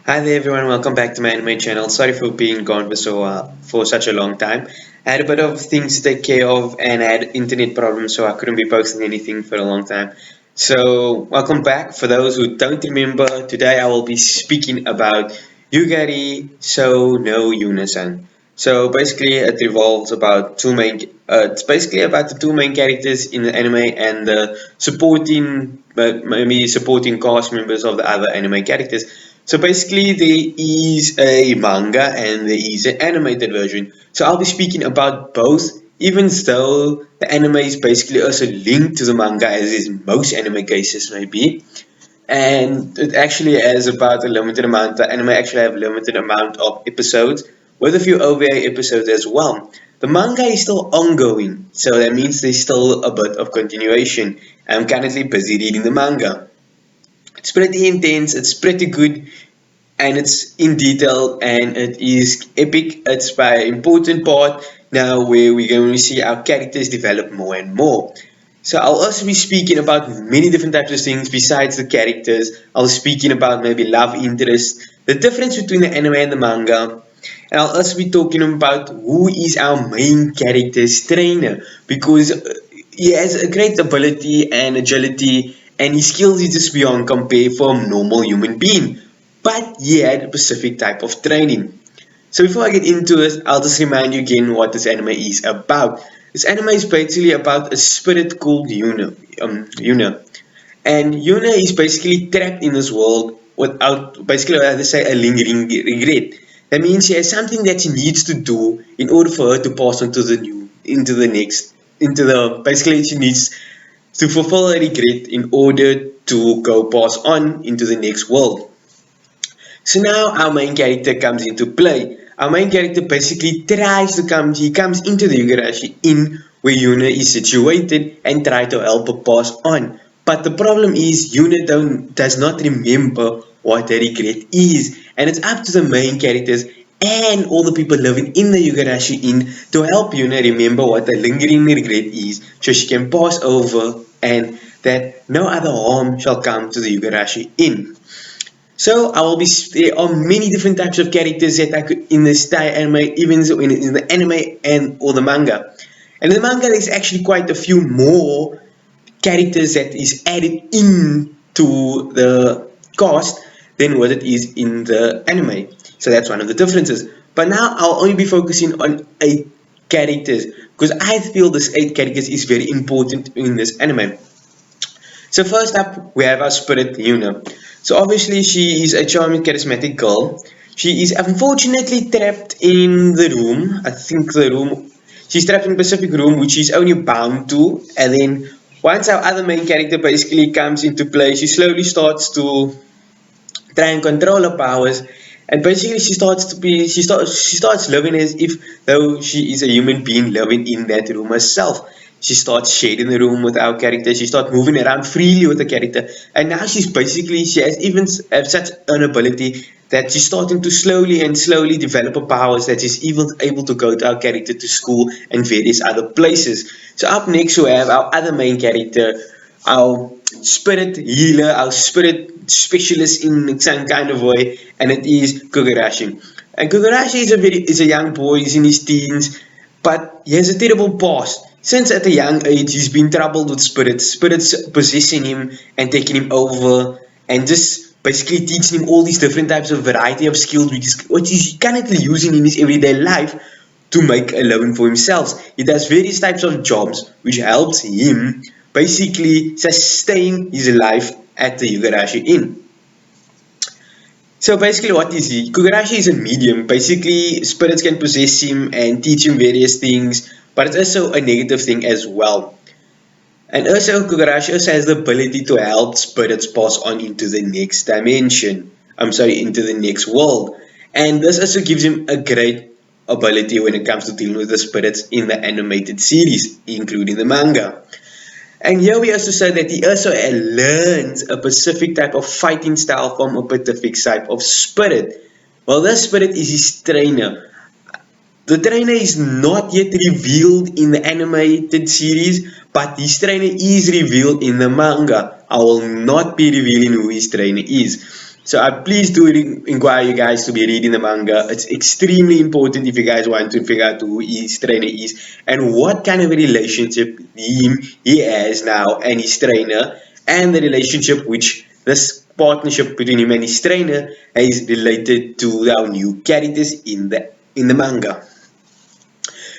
Hi there everyone, welcome back to my anime channel. Sorry for being gone for such a long time. I had a bit of things to take care of and I had internet problems so I couldn't be posting anything for a long time. So welcome back. For those who don't remember, today I will be speaking about Yugari So no Yuuna-san. So basically it revolves about it's basically about the two main characters in the anime and the supporting maybe supporting cast members of the other anime characters. So basically, there is a manga and there is an animated version. So I'll be speaking about both, even though the anime is basically also linked to the manga, as is most anime cases may be. And it actually has about a limited amount. The anime actually have a limited amount of episodes, with a few OVA episodes as well. The manga is still ongoing, so that means there's still a bit of continuation. I'm currently busy reading the manga. It's pretty intense, it's pretty good, and it's in detail and it is epic. It's by an important part now where we're going to see our characters develop more and more. So I'll also be speaking about many different types of things besides the characters. I'll be speaking about maybe love interest, the difference between the anime and the manga, and I'll also be talking about who is our main character's trainer because he has a great ability and agility and his skills is just beyond compare for a normal human being. But he had a specific type of training. So before I get into it, I'll just remind you again what this anime is about. This anime is basically about a spirit called Yuuna. And Yuuna is basically trapped in this world without, basically, I have to say, a lingering regret. That means she has something that she needs to do in order for her to pass on to the new, into the next, into the, basically, she needs to fulfill her regret in order to go pass on into the next world. So now our main character comes into play. Our main character basically he comes into the Yugarashi Inn where Yuuna is situated and try to help her pass on. But the problem is Yuuna does not remember what her regret is. And it's up to the main characters and all the people living in the Yugarashi Inn to help Yuuna remember what the lingering regret is so she can pass over and that no other harm shall come to the Yugarashi Inn. So I will be there are many different types of characters that I could in the style anime, even so in the anime and or the manga. And in the manga, there's actually quite a few more characters that is added into the cast than what it is in the anime. So that's one of the differences. But now I'll only be focusing on 8 characters because I feel this 8 characters is very important in this anime. So first up, we have our spirit Yuuna. So obviously she is a charming, charismatic girl. She is unfortunately trapped in the room. I think the room. She's trapped in a specific room which she's only bound to. And then once our other main character basically comes into play, she slowly starts to try and control her powers. And basically she starts living as if though she is a human being living in that room herself. She starts shading the room with our character. She starts moving around freely with the character. And now she has even have such an ability that she's starting to slowly develop her powers that she's even able to go to our character to school and various other places. So up next we have our other main character, our spirit healer, our spirit specialist in some kind of way, and it is Kogarashi. And Kogarashi is a young boy, he's in his teens, but he has a terrible past. Since at a young age he's been troubled with spirits possessing him and taking him over and just basically teaching him all these different types of variety of skills which he's currently using in his everyday life to make a living for himself. He does various types of jobs which helps him basically sustain his life at the Yugarashi Inn. So basically what is he? Kugarashi is a medium. Basically spirits can possess him and teach him various things, but it's also a negative thing as well. And also Kugarashi also has the ability to help spirits pass on into the next dimension. I'm sorry, into the next world. And this also gives him a great ability when it comes to dealing with the spirits in the animated series, including the manga. And here we also say that he also learns a specific type of fighting style from a specific type of spirit. Well, this spirit is his trainer. The trainer is not yet revealed in the animated series, but his trainer is revealed in the manga. I will not be revealing who his trainer is. So please do inquire you guys to be reading the manga. It's extremely important if you guys want to figure out who his trainer is and what kind of a relationship he has now and his trainer, and the relationship which this partnership between him and his trainer is related to our new characters in the manga.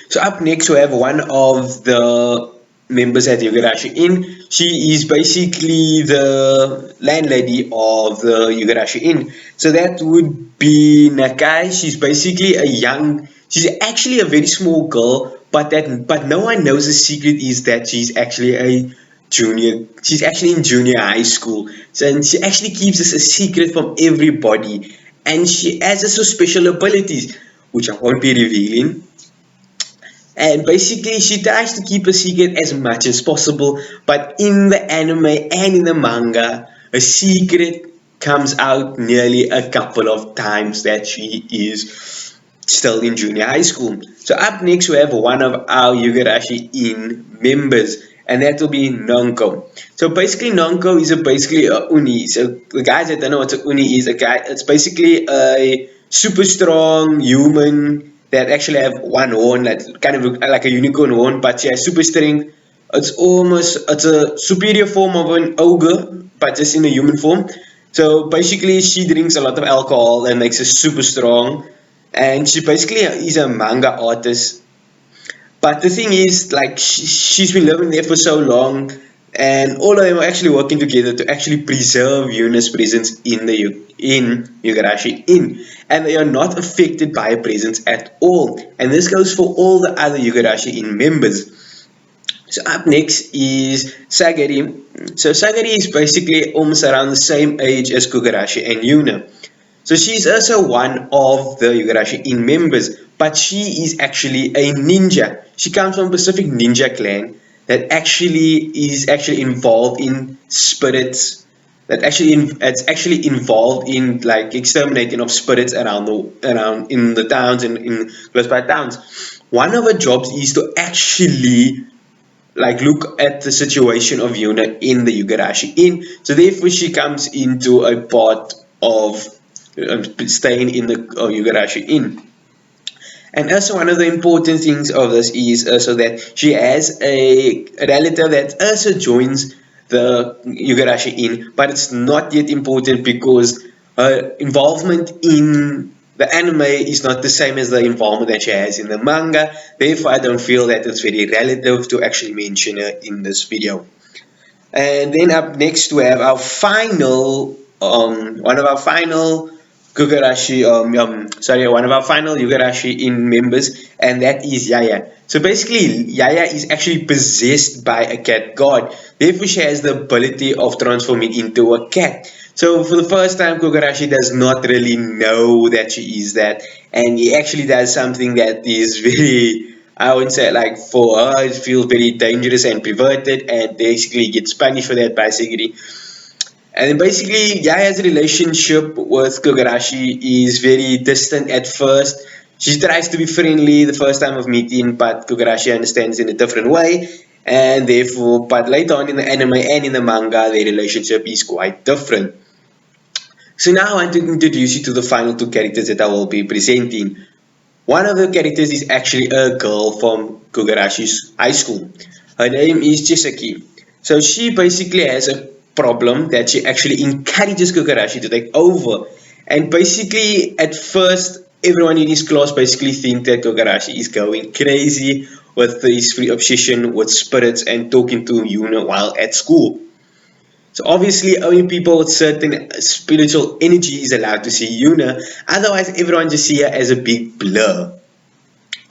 So up next we have one of the members at Yugarashi Inn. She is basically the landlady of the Yugarashi Inn. So that would be Nakai. She's actually a very small girl, but no one knows the secret is that she's actually a junior. She's actually in junior high school. So and she actually keeps this a secret from everybody. And she has also special abilities, which I won't be revealing, and basically she tries to keep a secret as much as possible, but in the anime and in the manga a secret comes out nearly a couple of times that she is still in junior high school. So up next we have one of our Yugarashi in members, and that will be Nonko. So basically Nonko is basically a uni. So the guys that don't know what a uni is, it's basically a super strong human that actually have one horn, like kind of like a unicorn horn, but she has super strength. It's a superior form of an ogre, but just in a human form. So basically, she drinks a lot of alcohol and makes her super strong. And she basically is a manga artist. But the thing is, like, she's been living there for so long, and all of them are actually working together to actually preserve Yuna's presence in Yugarashi Inn, and they are not affected by her presence at all. And this goes for all the other Yugarashi Inn members. So up next is Sagari. So Sagari is basically almost around the same age as Kugarashi and Yuuna. So she's also one of the Yugarashi Inn members, but she is actually a ninja. She comes from Pacific Ninja clan that actually is actually involved in spirits. It's actually involved in like exterminating of spirits around in the towns and in close by towns. One of her jobs is to actually like look at the situation of Yuuna in the Yugarashi Inn. So therefore she comes into a part of staying in the Yugarashi Inn. And also one of the important things of this is also that she has a relative that also joins the Yugarashi Inn, but it's not yet important because her involvement in the anime is not the same as the involvement that she has in the manga. Therefore, I don't feel that it's very relative to actually mention her in this video. And then up next we have our final, one of our final one of our final Yugarashi in members, and that is Yaya. So basically, Yaya is actually possessed by a cat god. Therefore, she has the ability of transforming into a cat. So for the first time, Kogarashi does not really know that she is that, and he actually does something that is very, I would say, like for her, it feels very dangerous and perverted, and basically gets punished for that by Sigiri. And then basically, Yaya's relationship with Kogarashi is very distant at first. She tries to be friendly the first time of meeting, but Kogarashi understands in a different way. And therefore, but later on in the anime and in the manga, their relationship is quite different. So now I want to introduce you to the final two characters that I will be presenting. One of the characters is actually a girl from Kogarashi's high school. Her name is Chisaki. So she basically has a problem that she actually encourages Kogarashi to take over. And basically, at first, everyone in his class basically think that Kogarashi is going crazy with his free obsession with spirits and talking to Yuuna while at school. So obviously, only people with certain spiritual energy is allowed to see Yuuna. Otherwise, everyone just see her as a big blur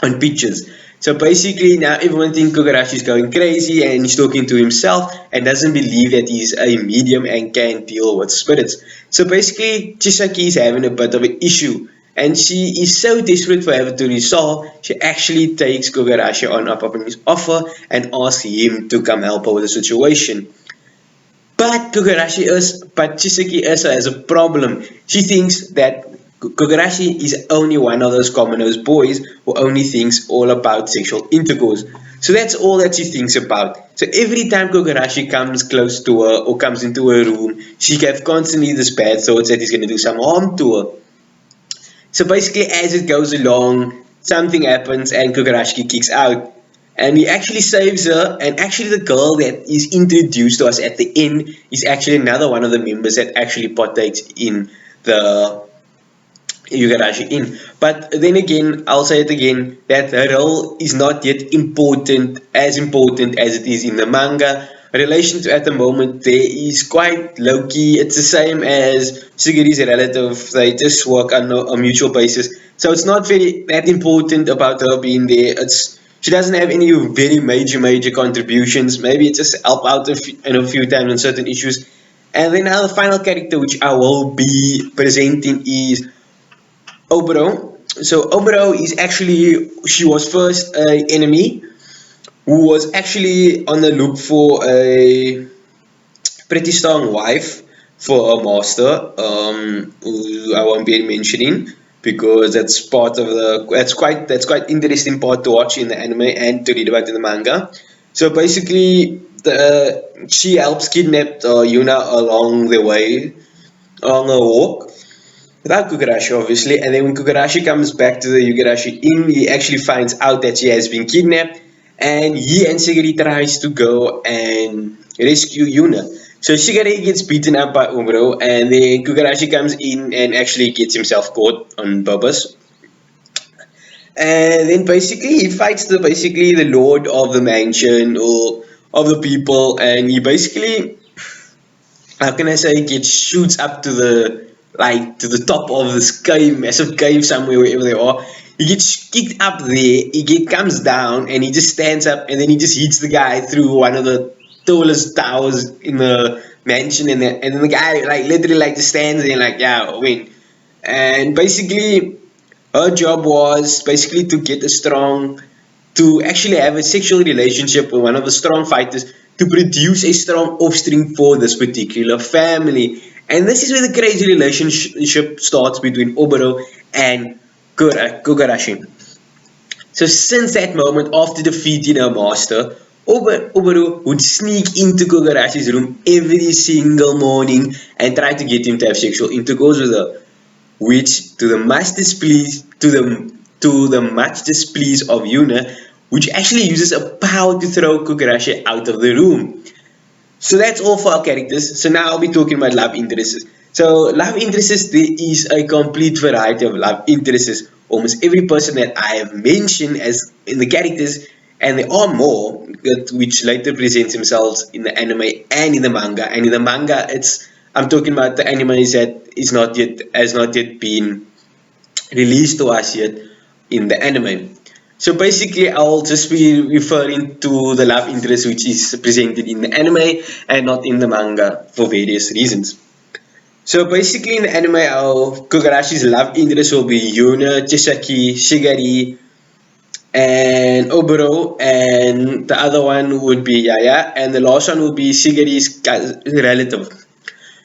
on pictures. So basically, now everyone thinks Kogarashi is going crazy and he's talking to himself and doesn't believe that he's a medium and can deal with spirits. So basically, Chisaki is having a bit of an issue. And she is so desperate for her to resolve, she actually takes Kogarashi on up on his offer and asks him to come help her with the situation. But Chisaki also has a problem. She thinks that Kogarashi is only one of those commoners boys who only thinks all about sexual intercourse. So that's all that she thinks about. So every time Kogarashi comes close to her or comes into her room, she has constantly this bad thoughts that he's going to do some harm to her. So basically, as it goes along, something happens and Kogarashi kicks out. And he actually saves her, and actually, the girl that is introduced to us at the end is actually another one of the members that actually partakes in the Yugarashi in. But then again, I'll say it again, that her role is not yet important as it is in the manga. Relations at the moment there is quite low key. It's the same as Shigeri's relative. They just work on a mutual basis. So it's not very that important about her being there. It's she doesn't have any very major contributions. Maybe it just help out in a few times on certain issues. And then now the final character which I will be presenting is Obero. So Obero is actually she was first an enemy who was actually on the look for a pretty strong wife for a master. Who I won't be mentioning because that's part of the that's quite interesting part to watch in the anime and to read about in the manga. So basically, she helps kidnap Yuuna along the way on a walk without Kugarashi, obviously. And then when Kugarashi comes back to the Yugarashi Inn, he actually finds out that she has been kidnapped, and he and Shigeri tries to go and rescue Yuna. So Shigeri gets beaten up by Umro, and then Kugarashi comes in and actually gets himself caught on purpose. And then basically he fights the lord of the mansion or of the people, and he basically, how can I say, gets shoots up to the to the top of this cave, massive cave somewhere wherever they are. He gets kicked up there. Comes down and he just stands up and then he just hits the guy through one of the tallest towers in the mansion, and then the guy like literally like just stands there like yeah win. And basically her job was basically to get a strong to actually have a sexual relationship with one of the strong fighters to produce a strong offspring for this particular family. And this is where the crazy relationship starts between Obero and Kogarashi. So since that moment, after defeating her master, Obaru would sneak into Kogarashi's room every single morning and try to get him to have sexual intercourse with her, which to the much displease of Yuna, which actually uses a power to throw Kogarashi out of the room. So that's all for our characters. So now I'll be talking about love interests. So love interests, there is a complete variety of love interests. Almost every person that I have mentioned as in the characters, and there are more which later presents themselves in the anime and in the manga. And in the manga, it's I'm talking about the animes that is not yet has not yet been released to us yet in the anime. So basically, I'll just be referring to the love interest which is presented in the anime and not in the manga for various reasons. So basically, in the anime, our Kogarashi's love interest will be Yuna, Chisaki, Shigari, and Oboro, and the other one would be Yaya, and the last one would be Shigari's relative.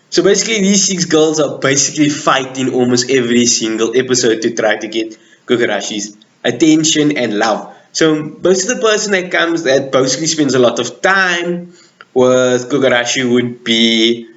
So basically, these six girls are basically fighting almost every single episode to try to get Kogarashi's attention and love. So most of the person that comes that basically spends a lot of time with Kogarashi would be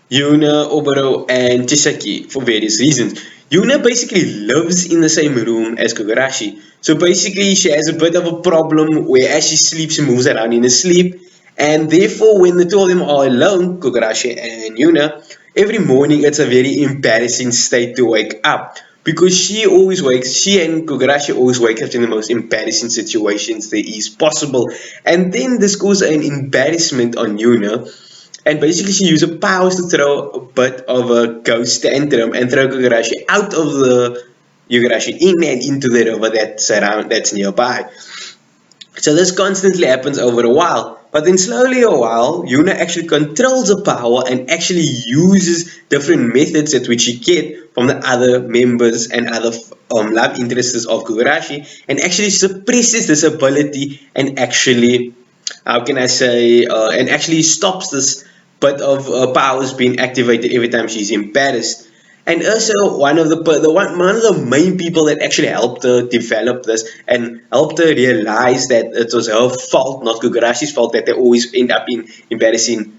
Yuuna, Oboro, and Chisaki for various reasons. Yuuna basically lives in the same room as Kogarashi. So basically, she has a bit of a problem where as she sleeps, she moves around in her sleep. And therefore, when the two of them are alone, Kogarashi and Yuuna, every morning it's a very embarrassing state to wake up. Because she and Kogarashi always wake up in the most embarrassing situations there is possible. And then this causes an embarrassment on Yuuna, and basically, she uses her powers to throw a bit of a ghost tantrum and throw Kogarashi out of the Yugarashi in and into the river that's nearby. So this constantly happens over a while. But then slowly a while, Yuna actually controls the power and actually uses different methods at which she get from the other members and other love interests of Kogarashi, and actually suppresses this ability and actually, how can I say, and actually stops this bit of powers being activated every time she's embarrassed. And also one of the main people that actually helped her develop this and helped her realize that it was her fault, not Kogarashi's fault, that they always end up in embarrassing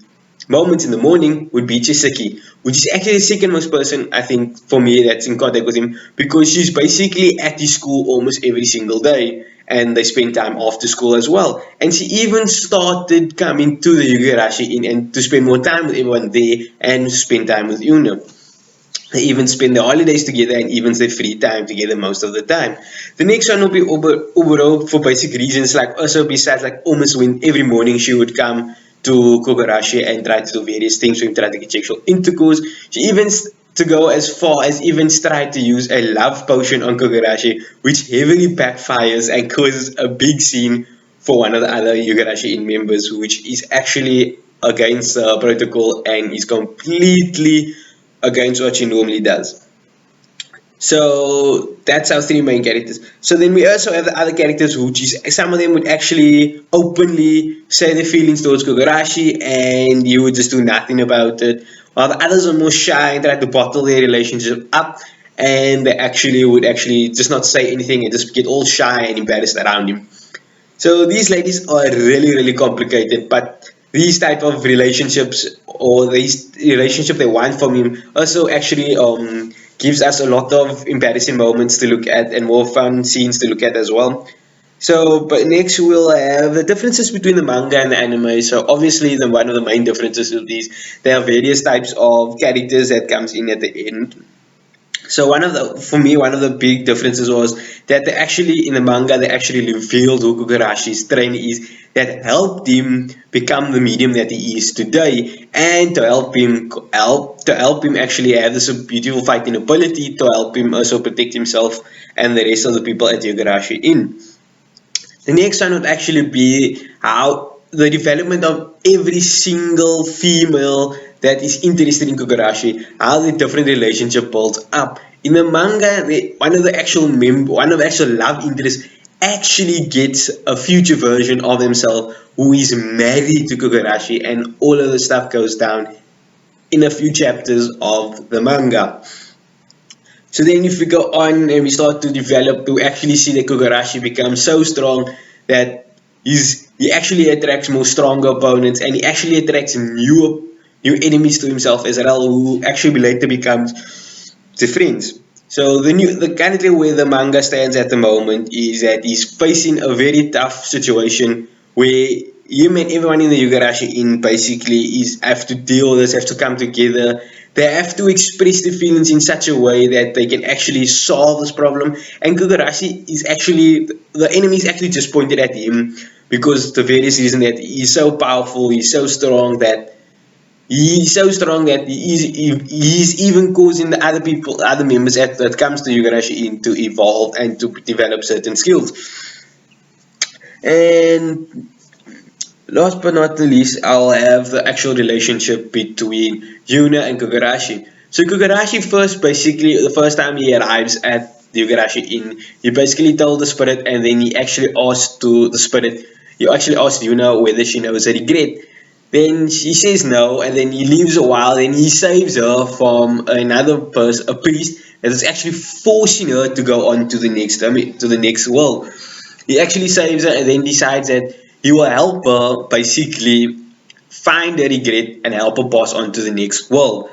moments in the morning would be Chisaki, which is actually the second most person I think for me that's in contact with him because she's basically at his school almost every single day and they spend time after school as well. And she even started coming to the Yugarashi Inn and to spend more time with everyone there and spend time with Yuuna. They even spend their holidays together and even their free time together most of the time. The next one will be Uburo for basic reasons like also besides like almost when every morning she would come to Kogarashi and try to do various things with him, try to get sexual intercourse. She even to go as far as even tried to use a love potion on Kogarashi, which heavily backfires and causes a big scene for one of the other Yugarashi in members, which is actually against protocol and is completely against what she normally does. So that's our three main characters. So then we also have the other characters, which is some of them would actually openly say their feelings towards Kogarashi, and you would just do nothing about it. While the others are more shy and try to bottle their relationship up, and they actually would actually just not say anything and just get all shy and embarrassed around him. So these ladies are really, really complicated, but these type of relationships or these relationship they want from him also actually gives us a lot of embarrassing moments to look at and more fun scenes to look at as well. So, but next we'll have the differences between the manga and the anime. So obviously, the one of the main differences of these, there are various types of characters that comes in at the end. So for me, one of the big differences was that they actually, in the manga, they actually revealed who Kogarashi's trainer is that helped him become the medium that he is today and to help him actually have this beautiful fighting ability to help him also protect himself and the rest of the people at Yugarashi in. The next one would actually be how the development of every single female that is interested in Kogarashi, how the different relationship builds up. In the manga, one of the actual love interests actually gets a future version of himself who is married to Kogarashi, and all of the stuff goes down in a few chapters of the manga. So then if we go on and we start to develop to actually see that Kogarashi becomes so strong that he actually attracts more stronger opponents and he actually attracts new enemies to himself as well who actually later becomes the friends. So the currently where the manga stands at the moment is that he's facing a very tough situation where him and everyone in the Yugarashi Inn basically is have to deal with this, have to come together. They have to express their feelings in such a way that they can actually solve this problem. And Kogarashi is actually the enemy is actually just pointed at him because the various reason that he's so powerful, he's so strong that he's even causing the other members that comes to Yugarashi in to evolve and to develop certain skills. And last but not the least, I'll have the actual relationship between Yuuna and Kogarashi. So Kogarashi first, basically, the first time he arrives at the Yugarashi Inn, he basically told the spirit, and then he actually asked Yuuna whether she knows a regret. Then she says no, and then he leaves a while. Then he saves her from another person, a priest that is actually forcing her to go on to the next world. He actually saves her, and then decides that he will help her basically find the regret and help her pass on to the next world.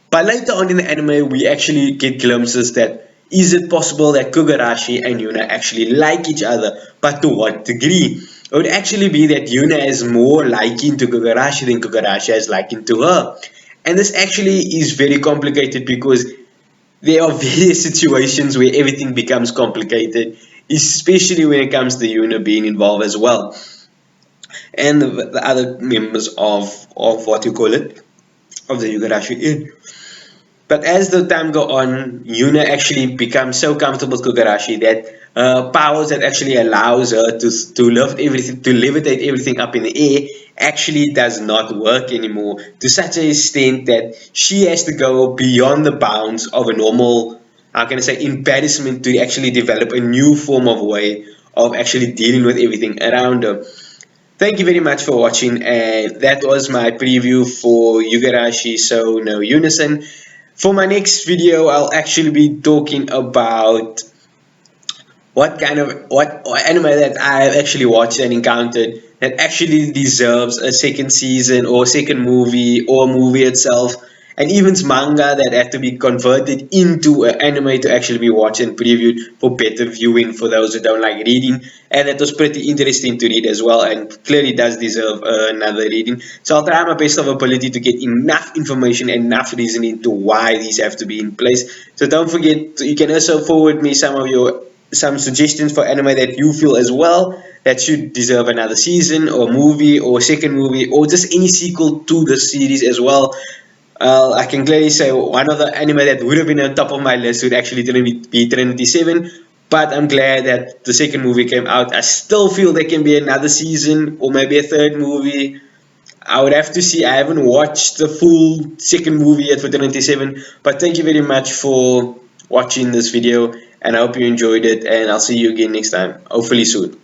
But later on in the anime, we actually get glimpses that is it possible that Kogarashi and Yuuna actually like each other, but to what degree? It would actually be that Yuuna is more liking to Kogarashi than Kogarashi is liking to her. And this actually is very complicated because there are various situations where everything becomes complicated, especially when it comes to Yuuna being involved as well. And the other members of what you call it, of the Yugarashi Inn. But as the time go on, Yuuna actually becomes so comfortable with Kogarashi that powers that actually allows her to levitate everything up in the air actually does not work anymore to such an extent that she has to go beyond the bounds of a normal, how can I say, embarrassment to actually develop a new form of way of actually dealing with everything around her. Thank you very much for watching, and that was my preview for Yugarashi So no Unison. For my next video, I'll actually be talking about what anime that I've actually watched and encountered that actually deserves a second season or second movie or movie itself, and even manga that had to be converted into an anime to actually be watched and previewed for better viewing for those who don't like reading. And it was pretty interesting to read as well, and clearly does deserve another reading. So I'll try my best of ability to get enough information and enough reasoning to why these have to be in place. So don't forget, you can also forward me some suggestions for anime that you feel as well that should deserve another season or movie or second movie or just any sequel to the series as well. I can clearly say one of the anime that would have been on top of my list would actually be Trinity 7, but I'm glad that the second movie came out. I still feel there can be another season or maybe a third movie. I would have to see. I haven't watched the full second movie yet for 27, but thank you very much for watching this video, and I hope you enjoyed it, and I'll see you again next time, hopefully soon.